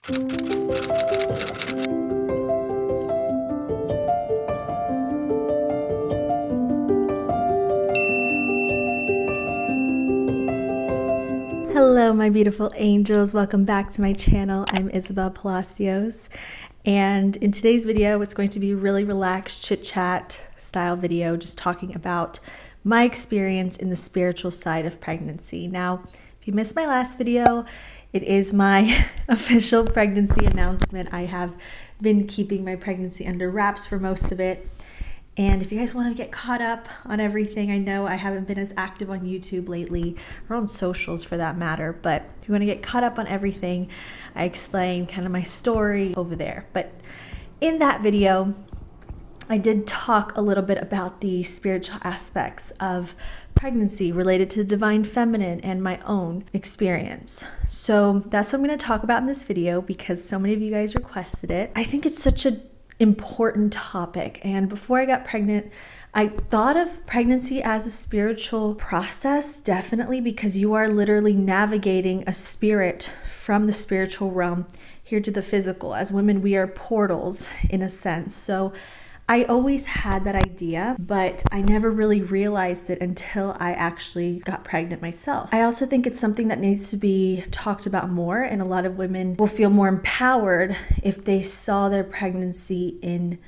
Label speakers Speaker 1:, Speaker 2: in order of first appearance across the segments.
Speaker 1: Hello, my beautiful angels. Welcome back to my channel. I'm Isabel Palacios, and in today's video, it's going to be a really relaxed chit-chat style video, just talking about my experience in the spiritual side of pregnancy. Now, if you missed my last video, it is my official pregnancy announcement. I have been keeping my pregnancy under wraps for most of it. And if you guys want to get caught up on everything, I know I haven't been as active on YouTube lately, or on socials for that matter, but if you want to get caught up on everything, I explain kind of my story over there. But in that video, I did talk a little bit about the spiritual aspects of pregnancy related to the divine feminine and my own experience. So that's what I'm going to talk about in this video because so many of you guys requested it. I think it's such an important topic, and before I got pregnant, I thought of pregnancy as a spiritual process, definitely, because you are literally navigating a spirit from the spiritual realm here to the physical. As women, we are portals in a sense. So I always had that idea, but I never really realized it until I actually got pregnant myself. I also think it's something that needs to be talked about more, and a lot of women will feel more empowered if they saw their pregnancy in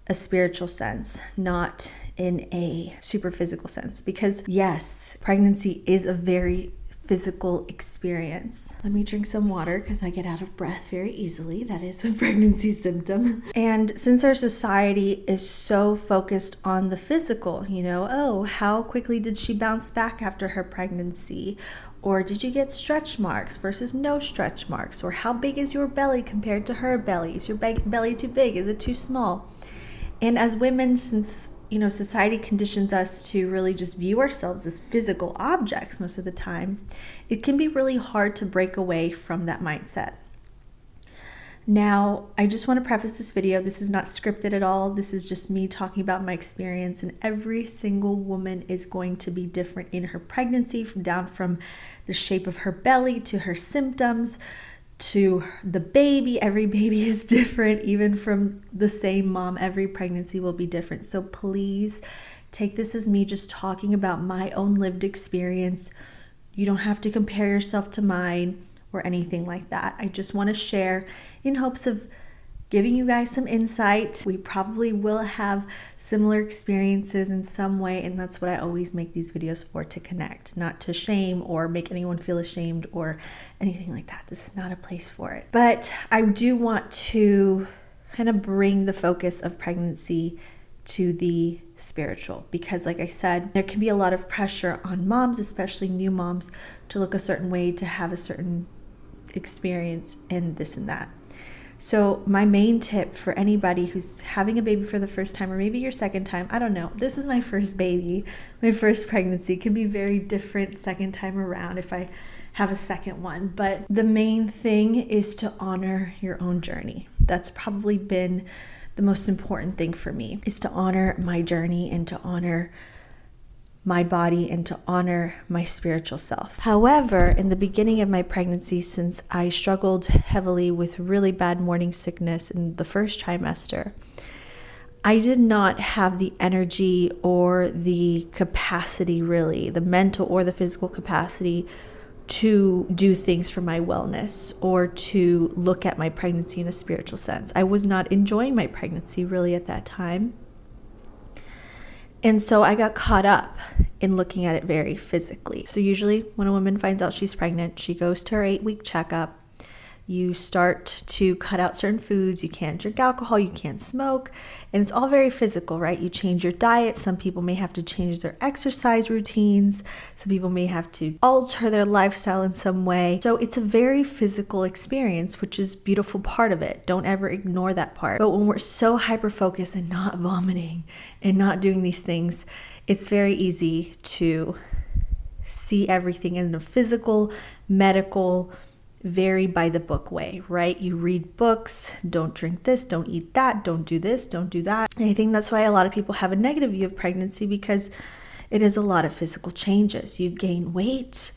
Speaker 1: a spiritual sense, not in a super physical sense. Because yes, pregnancy is a very physical experience. Let me drink some water because I get out of breath very easily. That is a pregnancy symptom. And since our society is so focused on the physical, oh, how quickly did she bounce back after her pregnancy? Or did you get stretch marks versus no stretch marks? Or how big is your belly compared to her belly? Is your belly too big? Is it too small? And as women, since society conditions us to really just view ourselves as physical objects most of the time, it can be really hard to break away from that mindset. Now, I just want to preface this video. This is not scripted at all. This is just me talking about my experience, and every single woman is going to be different in her pregnancy, down from the shape of her belly to her symptoms, to the baby. Every baby is different, even from the same mom. Every pregnancy will be different. So please take this as me just talking about my own lived experience. You don't have to compare yourself to mine or anything like that. I just want to share in hopes of giving you guys some insight. We probably will have similar experiences in some way, and that's what I always make these videos for, to connect, not to shame or make anyone feel ashamed or anything like that. This is not a place for it. But I do want to kind of bring the focus of pregnancy to the spiritual, because like I said, there can be a lot of pressure on moms, especially new moms, to look a certain way, to have a certain experience and this and that. So my main tip for anybody who's having a baby for the first time, or maybe your second time, I don't know. This is my first baby, my first pregnancy. It can be very different second time around if I have a second one. But the main thing is to honor your own journey. That's probably been the most important thing for me, is to honor my journey and to honor my body and to honor my spiritual self. However, in the beginning of my pregnancy, since I struggled heavily with really bad morning sickness in the first trimester, I did not have the energy or the capacity, really, the mental or the physical capacity, to do things for my wellness or to look at my pregnancy in a spiritual sense. I was not enjoying my pregnancy really at that time. And so I got caught up in looking at it very physically. So usually when a woman finds out she's pregnant, she goes to her 8-week checkup. You start to cut out certain foods. You can't drink alcohol, you can't smoke, and it's all very physical, right? You change your diet. Some people may have to change their exercise routines. Some people may have to alter their lifestyle in some way. So it's a very physical experience, which is a beautiful part of it. Don't ever ignore that part. But when we're so hyper-focused and not vomiting and not doing these things, it's very easy to see everything in a physical, medical, very by the book way, right? You read books, don't drink this, don't eat that, don't do this, don't do that. And I think that's why a lot of people have a negative view of pregnancy, because it is a lot of physical changes. You gain weight,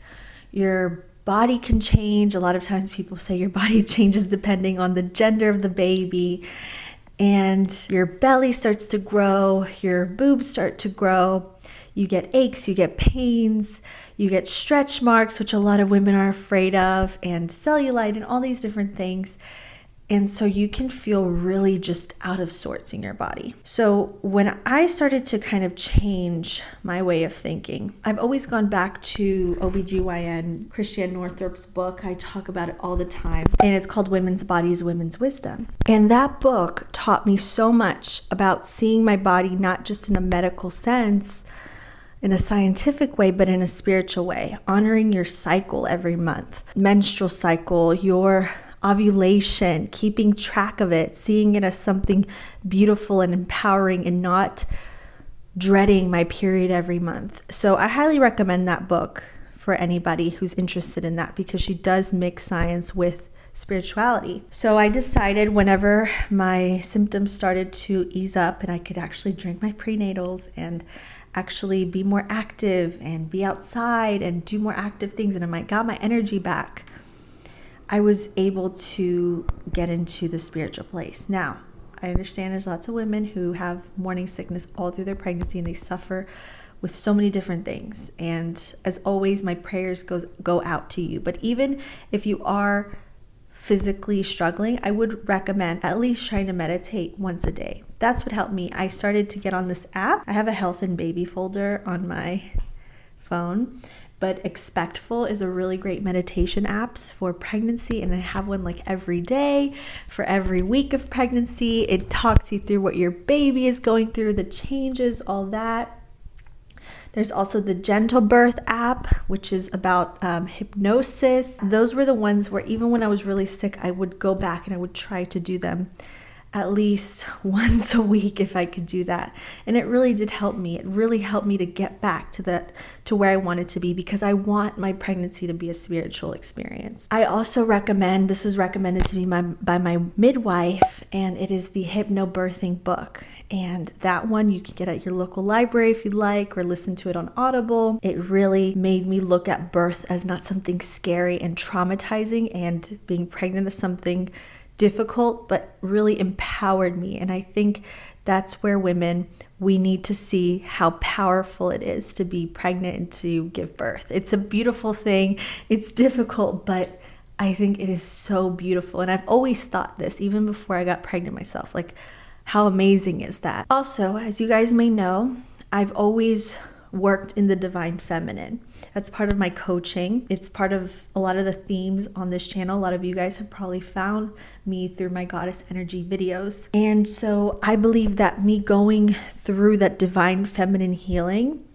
Speaker 1: your body can change. A lot of times people say your body changes depending on the gender of the baby, and your belly starts to grow, your boobs start to grow, you get aches, you get pains, you get stretch marks, which a lot of women are afraid of, and cellulite and all these different things. And so you can feel really just out of sorts in your body. So when I started to kind of change my way of thinking, I've always gone back to OBGYN, Christiane Northrup's book. I talk about it all the time. And it's called Women's Bodies, Women's Wisdom. And that book taught me so much about seeing my body, not just in a medical sense, in a scientific way, but in a spiritual way, honoring your cycle every month, menstrual cycle, your ovulation, keeping track of it, seeing it as something beautiful and empowering, and not dreading my period every month. So I highly recommend that book for anybody who's interested in that, because she does mix science with spirituality. So I decided whenever my symptoms started to ease up and I could actually drink my prenatals and actually be more active and be outside and do more active things, and I got my energy back, I was able to get into the spiritual place. Now, I understand there's lots of women who have morning sickness all through their pregnancy, and they suffer with so many different things. And as always, my prayers go out to you. But even if you are physically struggling, I would recommend at least trying to meditate once a day. That's what helped me. I started to get on this app. I have a health and baby folder on my phone, but Expectful is a really great meditation apps for pregnancy, and I have one like every day for every week of pregnancy. It talks you through what your baby is going through, the changes, all that. There's also the Gentle Birth app, which is about hypnosis. Those were the ones where even when I was really sick, I would go back and I would try to do them at least once a week if I could do that. And it really did help me. It really helped me to get back to where I wanted to be, because I want my pregnancy to be a spiritual experience. I also recommend, this was recommended to me by my midwife, and it is the HypnoBirthing book. And that one you can get at your local library if you'd like, or listen to it on Audible. It really made me look at birth as not something scary and traumatizing, and being pregnant as something difficult, but really empowered me. And I think that's where women, we need to see how powerful it is to be pregnant and to give birth. It's a beautiful thing. It's difficult, but I think it is so beautiful. And I've always thought this, even before I got pregnant myself, like, how amazing is that? Also, as you guys may know, I've always worked in the divine feminine. That's part of my coaching. It's part of a lot of the themes on this channel. A lot of you guys have probably found me through my goddess energy videos. And so I believe that me going through that divine feminine healing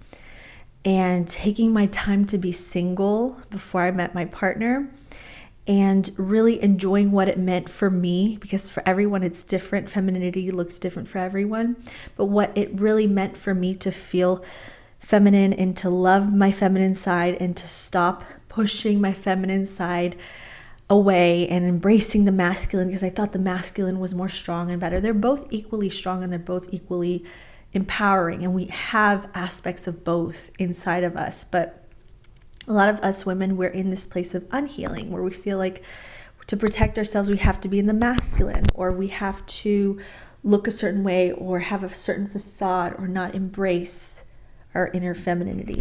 Speaker 1: and taking my time to be single before I met my partner, and really enjoying what it meant for me, because for everyone it's different. Femininity looks different for everyone. But what it really meant for me to feel feminine and to love my feminine side, and to stop pushing my feminine side away and embracing the masculine, because I thought the masculine was more strong and better. They're both equally strong and they're both equally empowering, and we have aspects of both inside of us. But a lot of us women, we're in this place of unhealing, where we feel like to protect ourselves we have to be in the masculine, or we have to look a certain way, or have a certain facade, or not embrace our inner femininity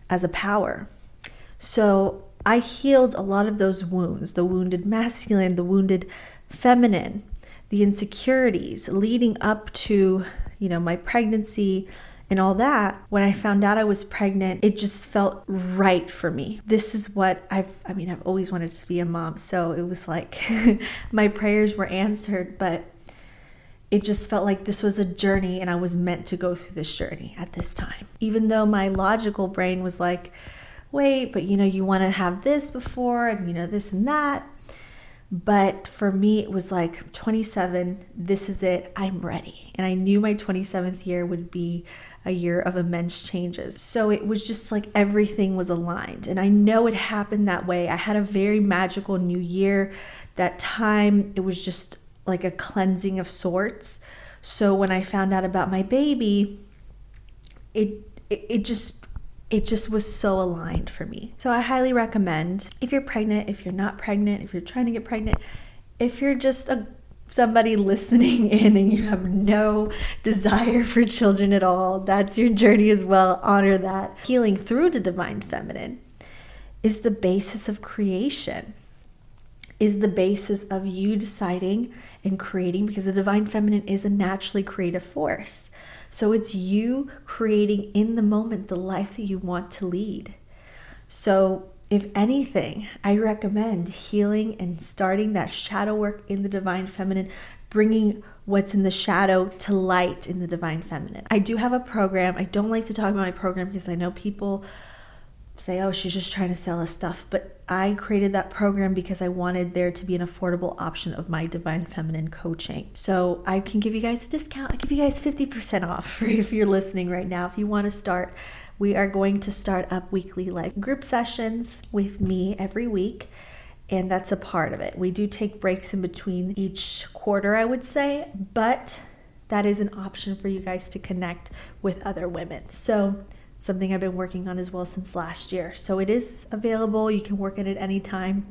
Speaker 1: as a power. So I healed a lot of those wounds, the wounded masculine, the wounded feminine, the insecurities leading up to, my pregnancy and all that. When I found out I was pregnant, it just felt right for me. This is what I've always wanted to be a mom. So it was like my prayers were answered, but it just felt like this was a journey, and I was meant to go through this journey at this time. Even though my logical brain was like, wait, but you want to have this before, and this and that. But for me, it was like, 27, this is it, I'm ready. And I knew my 27th year would be a year of immense changes. So it was just like everything was aligned. And I know it happened that way. I had a very magical new year. That time, it was just like a cleansing of sorts. So when I found out about my baby, it just it just was so aligned for me. So I highly recommend, if you're pregnant, if you're not pregnant, if you're trying to get pregnant, if you're just somebody listening in and you have no desire for children at all, that's your journey as well. Honor that. Healing through the divine feminine is the basis of creation, is the basis of you deciding and creating, because the divine feminine is a naturally creative force. So it's you creating in the moment the life that you want to lead. So if anything, I recommend healing and starting that shadow work in the divine feminine, bringing what's in the shadow to light in the divine feminine. I do have a program. I don't like to talk about my program because I know people say, oh, she's just trying to sell us stuff. But I created that program because I wanted there to be an affordable option of my divine feminine coaching. So I can give you guys a discount. I give you guys 50% off if you're listening right now. If you want to start, we are going to start up weekly live group sessions with me every week. And that's a part of it. We do take breaks in between each quarter, I would say, but that is an option for you guys to connect with other women. So something I've been working on as well since last year. So it is available. You can work at it anytime.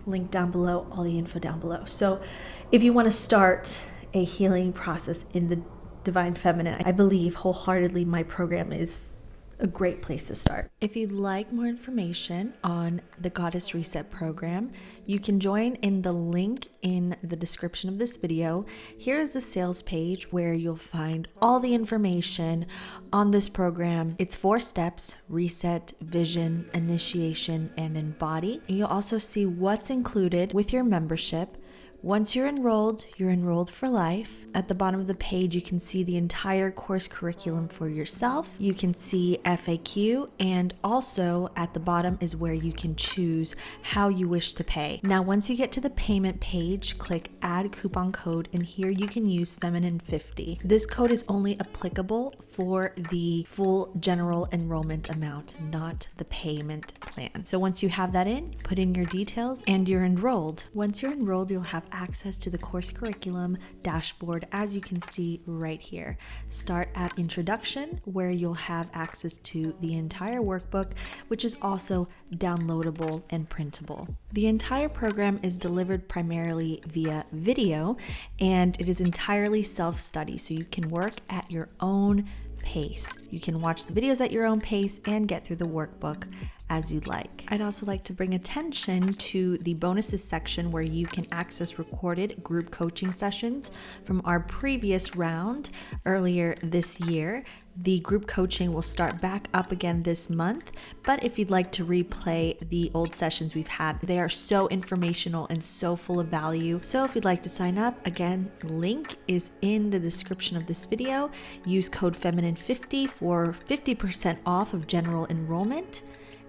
Speaker 1: Link down below, all the info down below. So if you want to start a healing process in the divine feminine, I believe wholeheartedly my program is a great place to start. If you'd like more information on the Goddess Reset program, you can join in the link in the description of this video. Here is the sales page where you'll find all the information on this program. It's 4 steps: reset, vision, initiation, and embody. And you'll also see what's included with your membership. Once you're enrolled for life. At the bottom of the page, you can see the entire course curriculum for yourself. You can see FAQ, and also at the bottom is where you can choose how you wish to pay. Now, once you get to the payment page, click add coupon code, and here you can use Feminine50. This code is only applicable for the full general enrollment amount, not the payment plan. So once you have that in, put in your details and you're enrolled. Once you're enrolled, you'll have access to the course curriculum dashboard, as you can see right here. Start at introduction, where you'll have access to the entire workbook, which is also downloadable and printable. The entire program is delivered primarily via video, and it is entirely self-study, so you can work at your own pace. You can watch the videos at your own pace and get through the workbook as you'd like. I'd also like to bring attention to the bonuses section, where you can access recorded group coaching sessions from our previous round earlier this year. The group coaching will start back up again this month, but if you'd like to replay the old sessions we've had, they are so informational and so full of value. So if you'd like to sign up, again, link is in the description of this video. Use code Feminine50 for 50% off of general enrollment,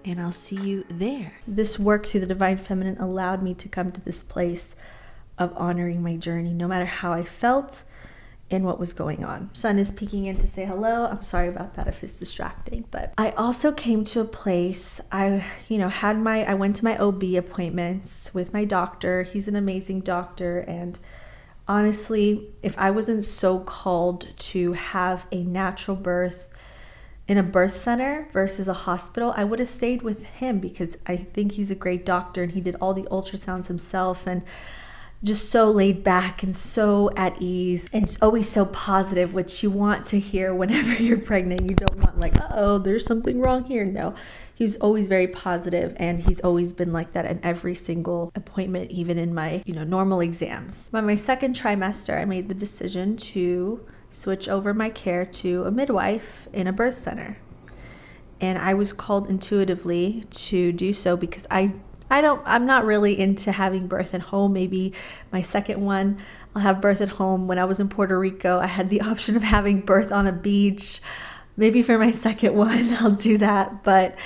Speaker 1: and I'll see you there. This work through the divine feminine allowed me to come to this place of honoring my journey, no matter how I felt and what was going on. Sun is peeking in to say hello. I'm sorry about that if it's distracting, but I also came to a place, I went to my OB appointments with my doctor. He's an amazing doctor, and honestly, if I wasn't so called to have a natural birth in a birth center versus a hospital, I would have stayed with him, because I think he's a great doctor and he did all the ultrasounds himself, and just so laid back and so at ease, and always so positive, which you want to hear whenever you're pregnant. You don't want like, uh-oh, there's something wrong here. No, he's always very positive, and he's always been like that in every single appointment, even in my normal exams. By my second trimester, I made the decision to switch over my care to a midwife in a birth center. And I was called intuitively to do so because I'm not really into having birth at home. Maybe my second one, I'll have birth at home. When I was in Puerto Rico, I had the option of having birth on a beach. Maybe for my second one, I'll do that. But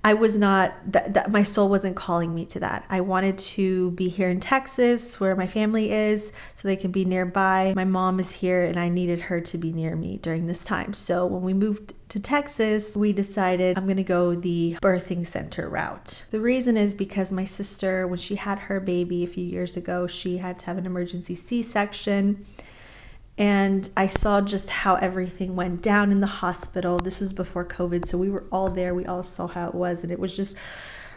Speaker 1: I was not, that my soul wasn't calling me to that. I wanted to be here in Texas, where my family is, so they can be nearby. My mom is here, and I needed her to be near me during this time. So when we moved to Texas, we decided I'm gonna go the birthing center route. The reason is because my sister, when she had her baby a few years ago, she had to have an emergency C-section. And I saw just how everything went down in the hospital. This was before COVID, so we were all there. We all saw how it was, and it was just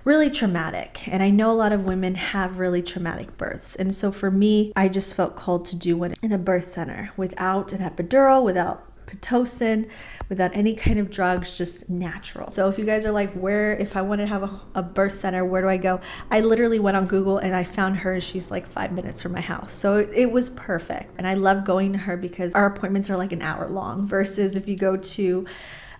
Speaker 1: really traumatic. And I know a lot of women have really traumatic births. And so for me, I just felt called to do one in a birth center without an epidural, without Pitocin, without any kind of drugs, just natural. So if you guys are like, if I want to have a birth center, where do I go? I literally went on Google and I found her. She's like 5 minutes from my house. So it was perfect. And I love going to her because our appointments are like an hour long versus if you go to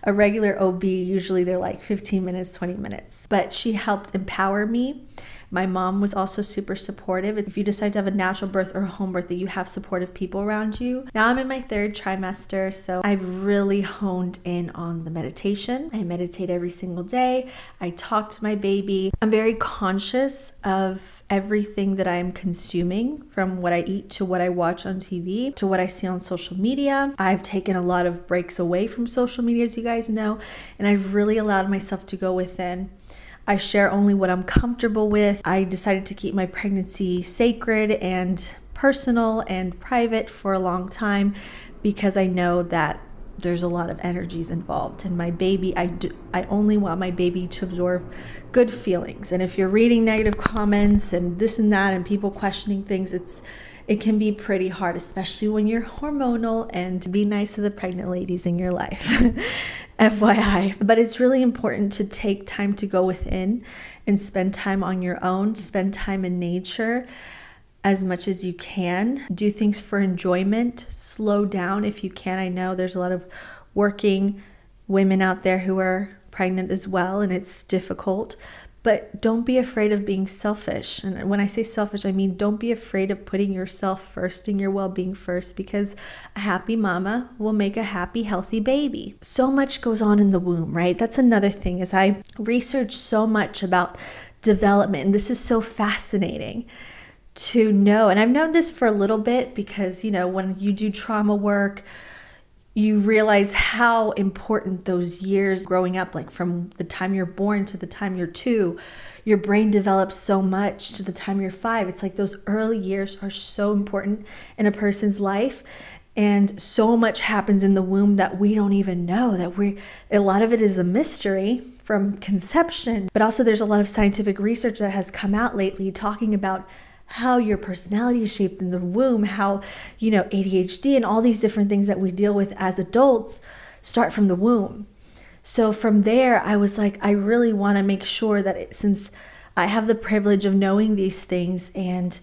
Speaker 1: a regular OB, usually they're like 15 minutes, 20 minutes. But she helped empower me. My mom was also super supportive. If you decide to have a natural birth or a home birth, that you have supportive people around you. Now I'm in my 3rd trimester, so I've really honed in on the meditation. I meditate every single day. I talk to my baby. I'm very conscious of everything that I'm consuming, from what I eat to what I watch on TV to what I see on social media. I've taken a lot of breaks away from social media, as you guys know, and I've really allowed myself to go within. I share only what I'm comfortable with. I decided to keep my pregnancy sacred and personal and private for a long time because I know that there's a lot of energies involved. And my baby, I only want my baby to absorb good feelings. And if you're reading negative comments and this and that and people questioning things, it can be pretty hard, especially when you're hormonal, and be nice to the pregnant ladies in your life. FYI. But it's really important to take time to go within and spend time on your own, spend time in nature as much as you can. Do things for enjoyment. Slow down if you can. I know there's a lot of working women out there who are pregnant as well, and it's difficult. But don't be afraid of being selfish. And when I say selfish, I mean don't be afraid of putting yourself first and your well-being first, because a happy mama will make a happy, healthy baby. So much goes on in the womb, right? That's another thing, is I research so much about development. And this is so fascinating to know. And I've known this for a little bit because, when you do trauma work, you realize how important those years growing up, like from the time you're born to the time you're 2, your brain develops so much to the time you're 5. It's like those early years are so important in a person's life. And so much happens in the womb that we don't even know, a lot of it is a mystery from conception. But also there's a lot of scientific research that has come out lately talking about how your personality is shaped in the womb, how, ADHD and all these different things that we deal with as adults start from the womb. So from there, I was like, I really want to make sure that since I have the privilege of knowing these things and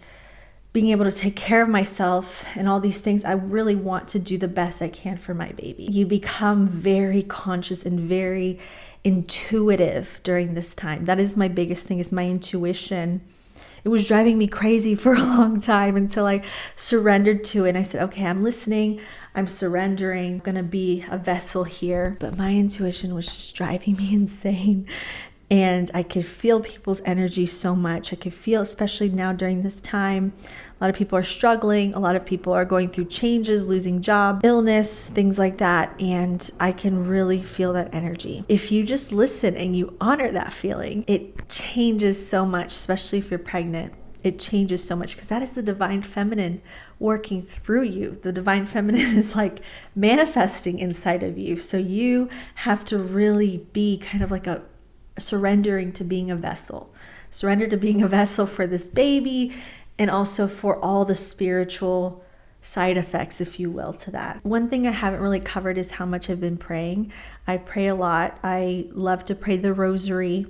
Speaker 1: being able to take care of myself and all these things, I really want to do the best I can for my baby. You become very conscious and very intuitive during this time. That is my biggest thing, is my intuition. It was driving me crazy for a long time until I surrendered to it. And I said, okay, I'm listening. I'm surrendering. I'm going to be a vessel here. But my intuition was just driving me insane. And I could feel people's energy so much. I could feel, especially now during this time, a lot of people are struggling. A lot of people are going through changes, losing job, illness, things like that. And I can really feel that energy. If you just listen and you honor that feeling, it changes so much, especially if you're pregnant. It changes so much because that is the divine feminine working through you. The divine feminine is like manifesting inside of you. So you have to really be kind of like surrendering to being a vessel. Surrender to being a vessel for this baby, and also for all the spiritual side effects, if you will, to that. One thing I haven't really covered is how much I've been praying. I pray a lot. I love to pray the rosary.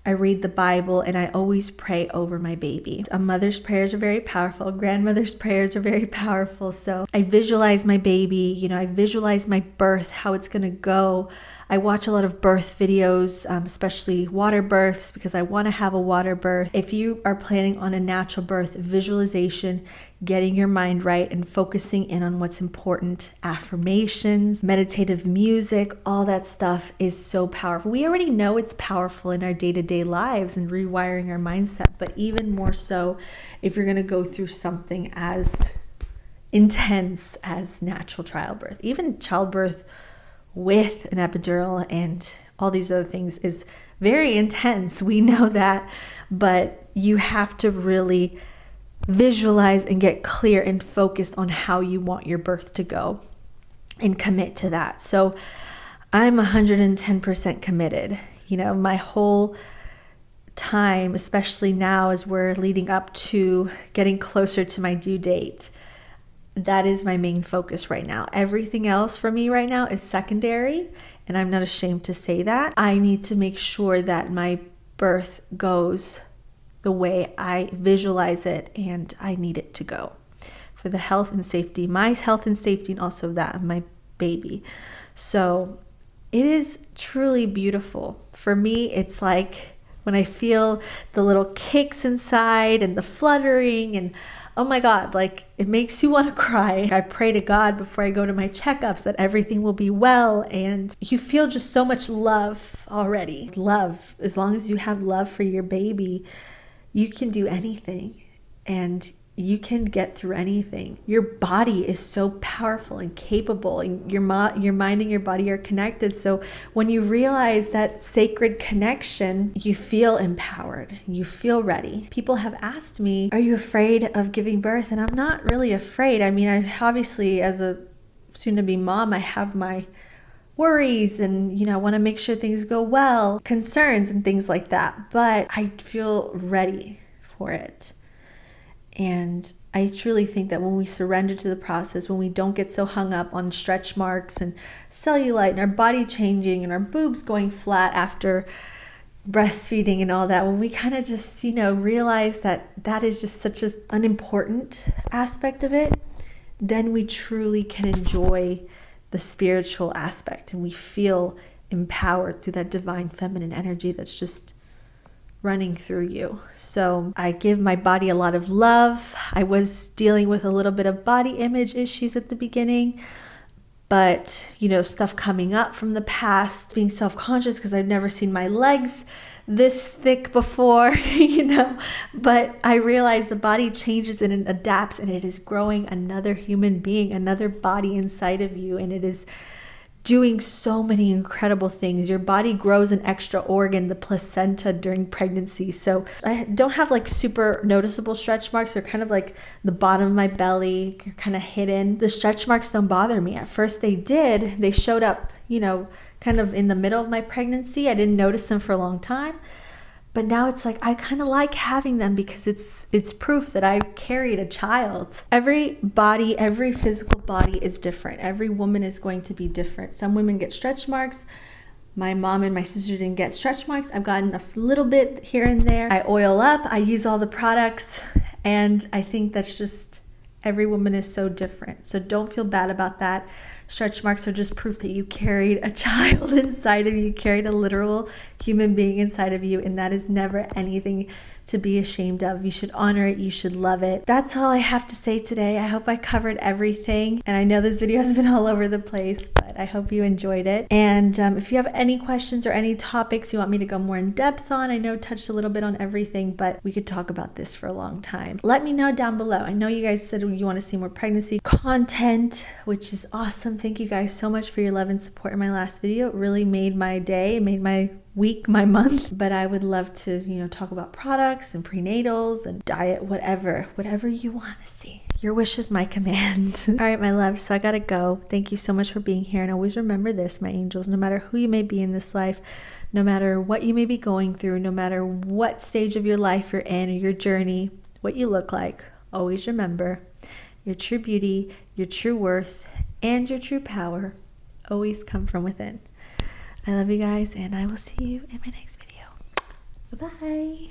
Speaker 1: I read the Bible, and I always pray over my baby. A mother's prayers are very powerful. A grandmother's prayers are very powerful. So I visualize my baby, I visualize my birth, how it's going to go. I watch a lot of birth videos, especially water births, because I want to have a water birth. If you are planning on a natural birth, visualization, getting your mind right and focusing in on what's important, affirmations, meditative music, all that stuff is so powerful. We already know it's powerful in our day-to-day lives and rewiring our mindset, but even more so if you're going to go through something as intense as natural childbirth. Even childbirth with an epidural and all these other things is very intense. We know that, but you have to really visualize and get clear and focus on how you want your birth to go and commit to that. So I'm 110% committed. You know, my whole time, especially now as we're leading up to getting closer to my due date, that is my main focus right now. Everything else for me right now is secondary, and I'm not ashamed to say that. I need to make sure that my birth goes the way I visualize it and I need it to go for the health and safety, my health and safety, and also that of my baby. So it is truly beautiful. For me, it's like when I feel the little kicks inside and the fluttering, and oh my God, like it makes you want to cry. I pray to God before I go to my checkups that everything will be well, and you feel just so much love already. Love, as long as you have love for your baby, you can do anything and you can get through anything. Your body is so powerful and capable, and your mind and your body are connected. So when you realize that sacred connection, you feel empowered, you feel ready. People have asked me, are you afraid of giving birth? And I'm not really afraid. I mean, I obviously, as a soon-to-be mom, I have my worries and, you know, I want to make sure things go well, concerns and things like that. But I feel ready for it. And I truly think that when we surrender to the process, when we don't get so hung up on stretch marks and cellulite and our body changing and our boobs going flat after breastfeeding and all that, when we kind of just, you know, realize that that is just such an unimportant aspect of it, then we truly can enjoy the spiritual aspect and we feel empowered through that divine feminine energy that's just running through you. So I give my body a lot of love. I was dealing with a little bit of body image issues at the beginning, but, you know, stuff coming up from the past, being self-conscious because I've never seen my legs this thick before, you know, but I realize the body changes and it adapts, and it is growing another human being, another body inside of you, and it is doing so many incredible things. Your body grows an extra organ, the placenta, during pregnancy. So I don't have like super noticeable stretch marks. They're kind of like the bottom of my belly, kind of hidden. The stretch marks don't bother me. At first they did. They showed up, you know, kind of in the middle of my pregnancy. I didn't notice them for a long time. But now it's like I kind of like having them because it's proof that I carried a child. Every body, every physical body is different. Every woman is going to be different. Some women get stretch marks. My mom and my sister didn't get stretch marks. I've gotten a little bit here and there. I oil up. I use all the products. And I think that's just, every woman is so different. So don't feel bad about that. Stretch marks are just proof that you carried a child inside of you. You carried a literal human being inside of you, and that is never anything to be ashamed of. You should honor it. You should love it. That's all I have to say today. I hope I covered everything, and I know this video has been all over the place, but I hope you enjoyed it. And if you have any questions or any topics you want me to go more in depth on, I know I touched a little bit on everything, but we could talk about this for a long time. Let me know down below. I know you guys said you want to see more pregnancy content, which is awesome. Thank you guys so much for your love and support in my last video. It really made my day. It made my week, my month. But I would love to, you know, talk about products and prenatals and diet, whatever you want to see. Your wish is my command. All right, my love, so I gotta go. Thank you so much for being here, and always remember this, my angels, no matter who you may be in this life, no matter what you may be going through, no matter what stage of your life you're in or your journey, what you look like, always remember your true beauty, your true worth, and your true power always come from within. I love you guys, and I will see you in my next video. Bye-bye.